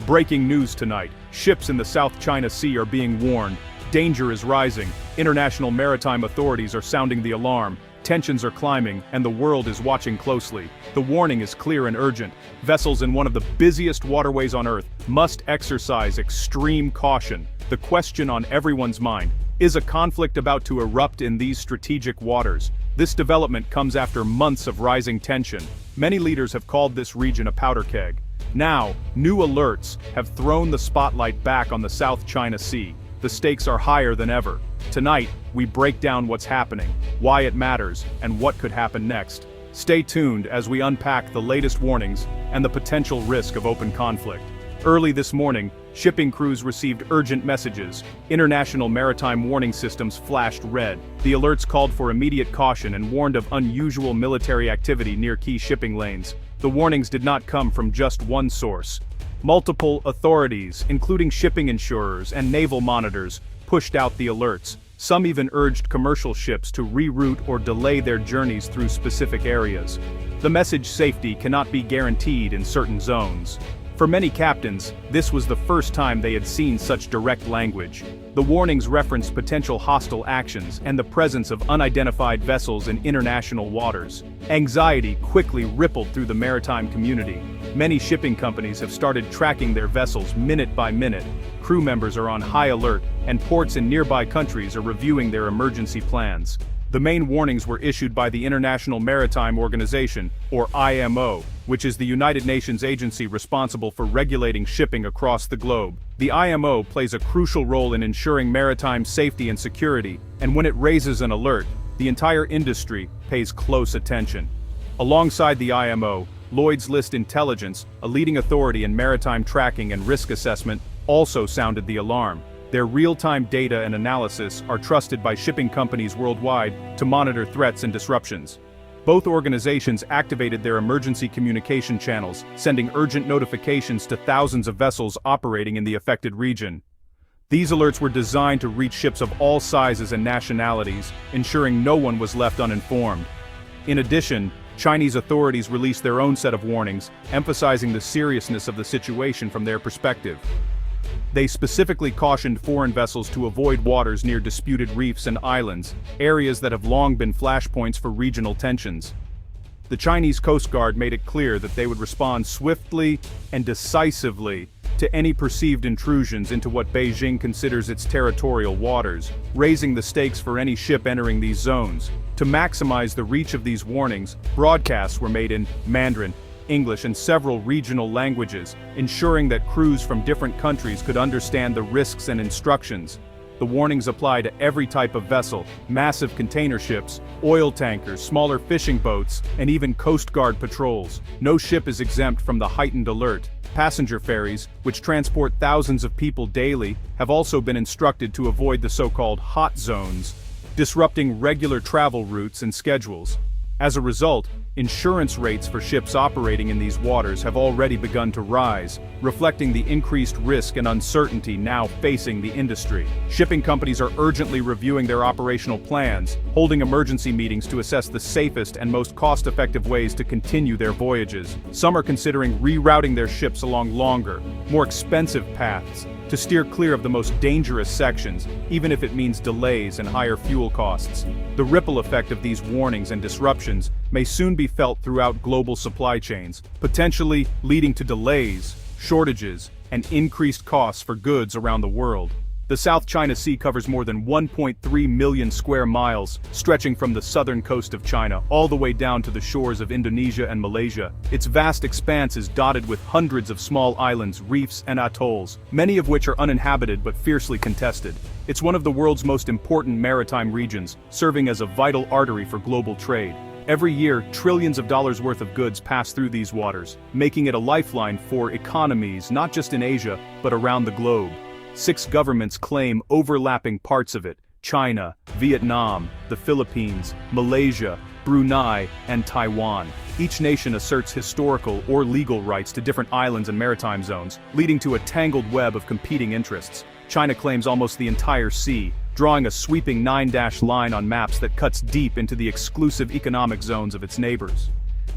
Breaking news tonight. Ships in the South China Sea are being warned. Danger is rising. International maritime authorities are sounding the alarm. Tensions are climbing, and the world is watching closely. The warning is clear and urgent. Vessels in one of the busiest waterways on Earth must exercise extreme caution. The question on everyone's mind: is a conflict about to erupt in these strategic waters? This development comes after months of rising tension. Many leaders have called this region a powder keg. Now, new alerts have thrown the spotlight back on the South China Sea. The stakes are higher than ever. Tonight, we break down what's happening, why it matters, and what could happen next. Stay tuned as we unpack the latest warnings and the potential risk of open conflict. Early this morning, shipping crews received urgent messages. International maritime warning systems flashed red. The alerts called for immediate caution and warned of unusual military activity near key shipping lanes. The warnings did not come from just one source. Multiple authorities, including shipping insurers and naval monitors, pushed out the alerts. Some even urged commercial ships to reroute or delay their journeys through specific areas. The message safety cannot be guaranteed in certain zones. For many captains, this was the first time they had seen such direct language. The warnings referenced potential hostile actions and the presence of unidentified vessels in international waters. Anxiety quickly rippled through the maritime community. Many shipping companies have started tracking their vessels minute by minute. Crew members are on high alert, and ports in nearby countries are reviewing their emergency plans. The main warnings were issued by the International Maritime Organization, or IMO, which is the United Nations agency responsible for regulating shipping across the globe. The IMO plays a crucial role in ensuring maritime safety and security, and when it raises an alert, the entire industry pays close attention. Alongside the IMO, Lloyd's List Intelligence, a leading authority in maritime tracking and risk assessment, also sounded the alarm. Their real-time data and analysis are trusted by shipping companies worldwide to monitor threats and disruptions. Both organizations activated their emergency communication channels, sending urgent notifications to thousands of vessels operating in the affected region. These alerts were designed to reach ships of all sizes and nationalities, ensuring no one was left uninformed. In addition, Chinese authorities released their own set of warnings, emphasizing the seriousness of the situation from their perspective. They specifically cautioned foreign vessels to avoid waters near disputed reefs and islands, areas that have long been flashpoints for regional tensions. The Chinese Coast Guard made it clear that they would respond swiftly and decisively to any perceived intrusions into what Beijing considers its territorial waters, raising the stakes for any ship entering these zones. To maximize the reach of these warnings, broadcasts were made in Mandarin, English, and several regional languages, ensuring that crews from different countries could understand the risks and instructions. The warnings apply to every type of vessel: massive container ships, oil tankers, smaller fishing boats, and even Coast Guard patrols. No ship is exempt from the heightened alert. Passenger ferries, which transport thousands of people daily, have also been instructed to avoid the so-called hot zones, disrupting regular travel routes and schedules. As a result, insurance rates for ships operating in these waters have already begun to rise, reflecting the increased risk and uncertainty now facing the industry. Shipping companies are urgently reviewing their operational plans, holding emergency meetings to assess the safest and most cost-effective ways to continue their voyages. Some are considering rerouting their ships along longer, more expensive paths, to steer clear of the most dangerous sections, even if it means delays and higher fuel costs. The ripple effect of these warnings and disruptions may soon be felt throughout global supply chains, potentially leading to delays, shortages, and increased costs for goods around the world. The South China Sea covers more than 1.3 million square miles, stretching from the southern coast of China all the way down to the shores of Indonesia and Malaysia. Its vast expanse is dotted with hundreds of small islands, reefs, and atolls, many of which are uninhabited but fiercely contested. It's one of the world's most important maritime regions, serving as a vital artery for global trade. Every year, trillions of dollars worth of goods pass through these waters, making it a lifeline for economies not just in Asia, but around the globe. 6 governments claim overlapping parts of it: China, Vietnam, the Philippines, Malaysia, Brunei, and Taiwan. Each nation asserts historical or legal rights to different islands and maritime zones, leading to a tangled web of competing interests. China claims almost the entire sea, drawing a sweeping 9-dash line on maps that cuts deep into the exclusive economic zones of its neighbors.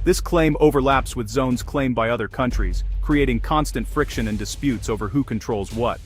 This claim overlaps with zones claimed by other countries, creating constant friction and disputes over who controls what.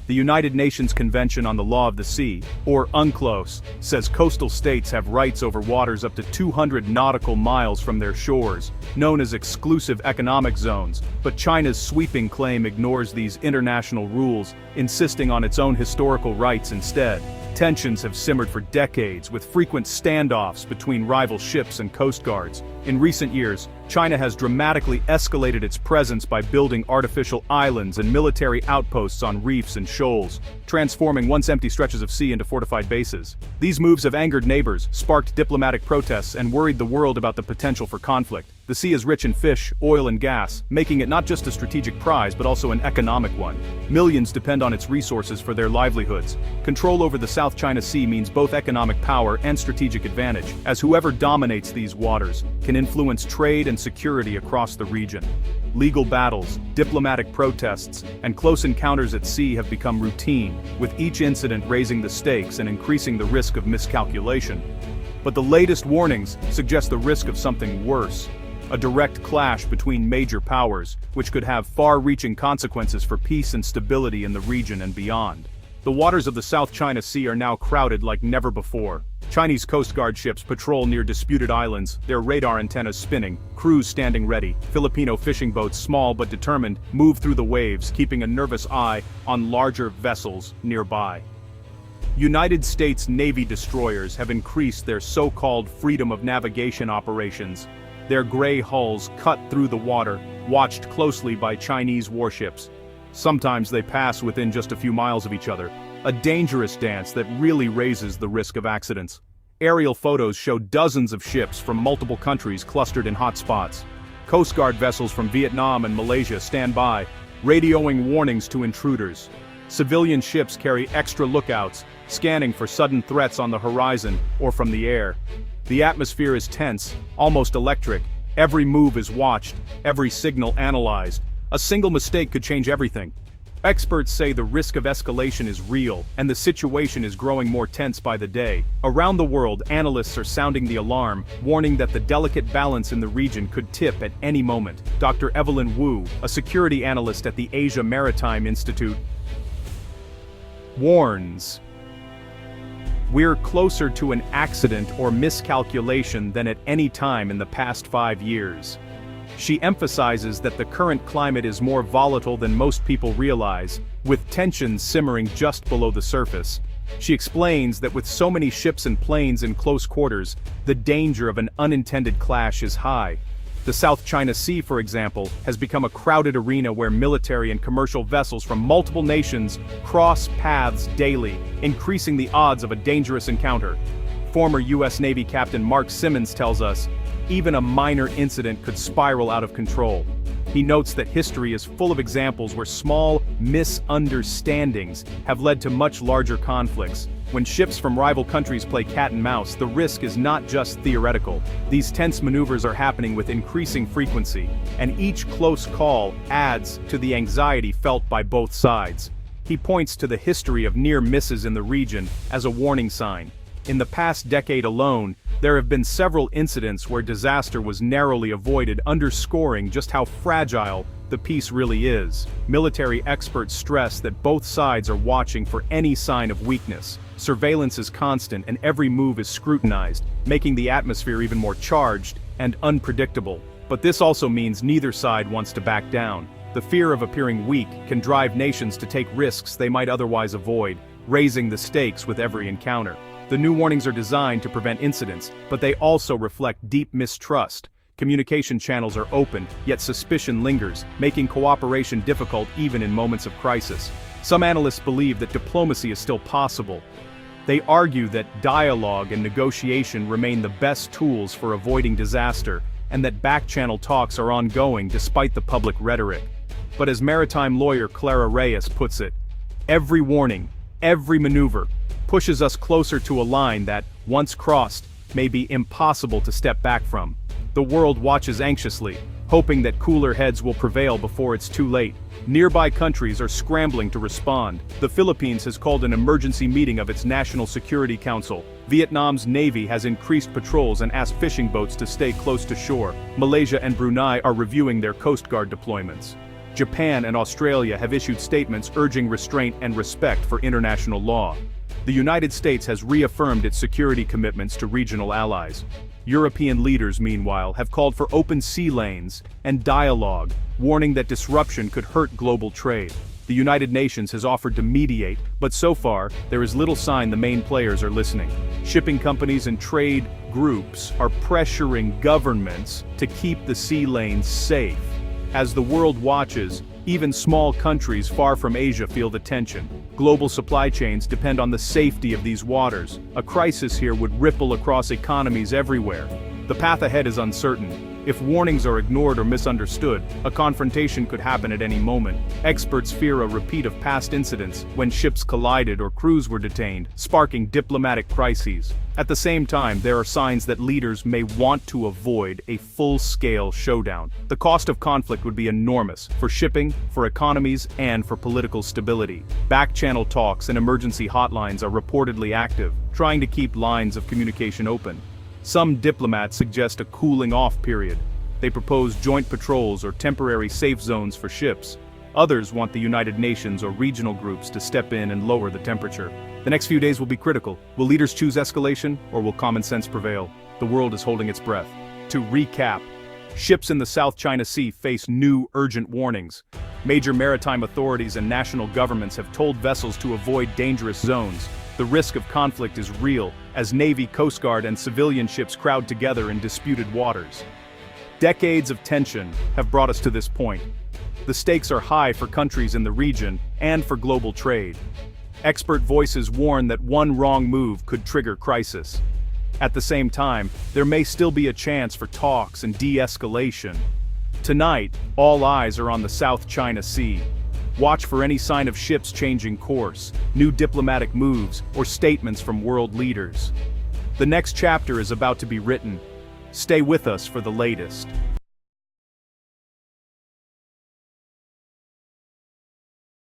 The United Nations Convention on the Law of the Sea, or UNCLOS, says coastal states have rights over waters up to 200 nautical miles from their shores, known as exclusive economic zones, but China's sweeping claim ignores these international rules, insisting on its own historical rights instead. Tensions have simmered for decades, with frequent standoffs between rival ships and coast guards. In recent years, China has dramatically escalated its presence by building artificial islands and military outposts on reefs and shoals, transforming once empty stretches of sea into fortified bases. These moves have angered neighbors, sparked diplomatic protests, and worried the world about the potential for conflict. The sea is rich in fish, oil, and gas, making it not just a strategic prize but also an economic one. Millions depend on its resources for their livelihoods. Control over the South China Sea means both economic power and strategic advantage, as whoever dominates these waters can influence trade and security across the region. Legal battles, diplomatic protests, and close encounters at sea have become routine, with each incident raising the stakes and increasing the risk of miscalculation. But the latest warnings suggest the risk of something worse. A direct clash between major powers, which could have far-reaching consequences for peace and stability in the region and beyond. The waters of the South China Sea are now crowded like never before. Chinese Coast Guard ships patrol near disputed islands, their radar antennas spinning, crews standing ready. Filipino fishing boats, small but determined, move through the waves, keeping a nervous eye on larger vessels nearby. United States Navy destroyers have increased their so-called freedom of navigation operations. Their gray hulls cut through the water, watched closely by Chinese warships. Sometimes they pass within just a few miles of each other, a dangerous dance that really raises the risk of accidents. Aerial photos show dozens of ships from multiple countries clustered in hot spots. Coast Guard vessels from Vietnam and Malaysia stand by, radioing warnings to intruders. Civilian ships carry extra lookouts, scanning for sudden threats on the horizon or from the air. The atmosphere is tense, almost electric. Every move is watched, every signal analyzed. A single mistake could change everything. Experts say the risk of escalation is real, and the situation is growing more tense by the day. Around the world, analysts are sounding the alarm, warning that the delicate balance in the region could tip at any moment. Dr. Evelyn Wu, a security analyst at the Asia Maritime Institute, warns, "We're closer to an accident or miscalculation than at any time in the past 5 years." She emphasizes that the current climate is more volatile than most people realize, with tensions simmering just below the surface. She explains that with so many ships and planes in close quarters, the danger of an unintended clash is high. The South China Sea, for example, has become a crowded arena where military and commercial vessels from multiple nations cross paths daily, increasing the odds of a dangerous encounter. Former U.S. Navy Captain Mark Simmons tells us, even a minor incident could spiral out of control. He notes that history is full of examples where small misunderstandings have led to much larger conflicts. When ships from rival countries play cat and mouse, the risk is not just theoretical. These tense maneuvers are happening with increasing frequency, and each close call adds to the anxiety felt by both sides. He points to the history of near misses in the region as a warning sign. In the past decade alone, there have been several incidents where disaster was narrowly avoided, underscoring just how fragile the peace really is. Military experts stress that both sides are watching for any sign of weakness. Surveillance is constant and every move is scrutinized, making the atmosphere even more charged and unpredictable. But this also means neither side wants to back down. The fear of appearing weak can drive nations to take risks they might otherwise avoid, raising the stakes with every encounter. The new warnings are designed to prevent incidents, but they also reflect deep mistrust. Communication channels are open, yet suspicion lingers, making cooperation difficult even in moments of crisis. Some analysts believe that diplomacy is still possible. They argue that dialogue and negotiation remain the best tools for avoiding disaster, and that back-channel talks are ongoing despite the public rhetoric. But as maritime lawyer Clara Reyes puts it, every warning, every maneuver, pushes us closer to a line that, once crossed, may be impossible to step back from. The world watches anxiously, hoping that cooler heads will prevail before it's too late. Nearby countries are scrambling to respond. The Philippines has called an emergency meeting of its National Security Council. Vietnam's Navy has increased patrols and asked fishing boats to stay close to shore. Malaysia and Brunei are reviewing their Coast Guard deployments. Japan and Australia have issued statements urging restraint and respect for international law. The United States has reaffirmed its security commitments to regional allies. European leaders, meanwhile, have called for open sea lanes and dialogue, warning that disruption could hurt global trade. The United Nations has offered to mediate, but so far, there is little sign the main players are listening. Shipping companies and trade groups are pressuring governments to keep the sea lanes safe. As the world watches, even small countries far from Asia feel the tension. Global supply chains depend on the safety of these waters. A crisis here would ripple across economies everywhere. The path ahead is uncertain. If warnings are ignored or misunderstood, a confrontation could happen at any moment. Experts fear a repeat of past incidents, when ships collided or crews were detained, sparking diplomatic crises. At the same time, there are signs that leaders may want to avoid a full-scale showdown. The cost of conflict would be enormous, for shipping, for economies, and for political stability. Back-channel talks and emergency hotlines are reportedly active, trying to keep lines of communication open. Some diplomats suggest a cooling-off period. They propose joint patrols or temporary safe zones for ships. Others want the United Nations or regional groups to step in and lower the temperature. The next few days will be critical. Will leaders choose escalation, or will common sense prevail? The world is holding its breath. To recap, ships in the South China Sea face new urgent warnings. Major maritime authorities and national governments have told vessels to avoid dangerous zones. The risk of conflict is real, as Navy, Coast Guard, and civilian ships crowd together in disputed waters. Decades of tension have brought us to this point. The stakes are high for countries in the region and for global trade. Expert voices warn that one wrong move could trigger crisis. At the same time, there may still be a chance for talks and de-escalation. Tonight, all eyes are on the South China Sea. Watch for any sign of ships changing course, new diplomatic moves, or statements from world leaders. The next chapter is about to be written. Stay with us for the latest.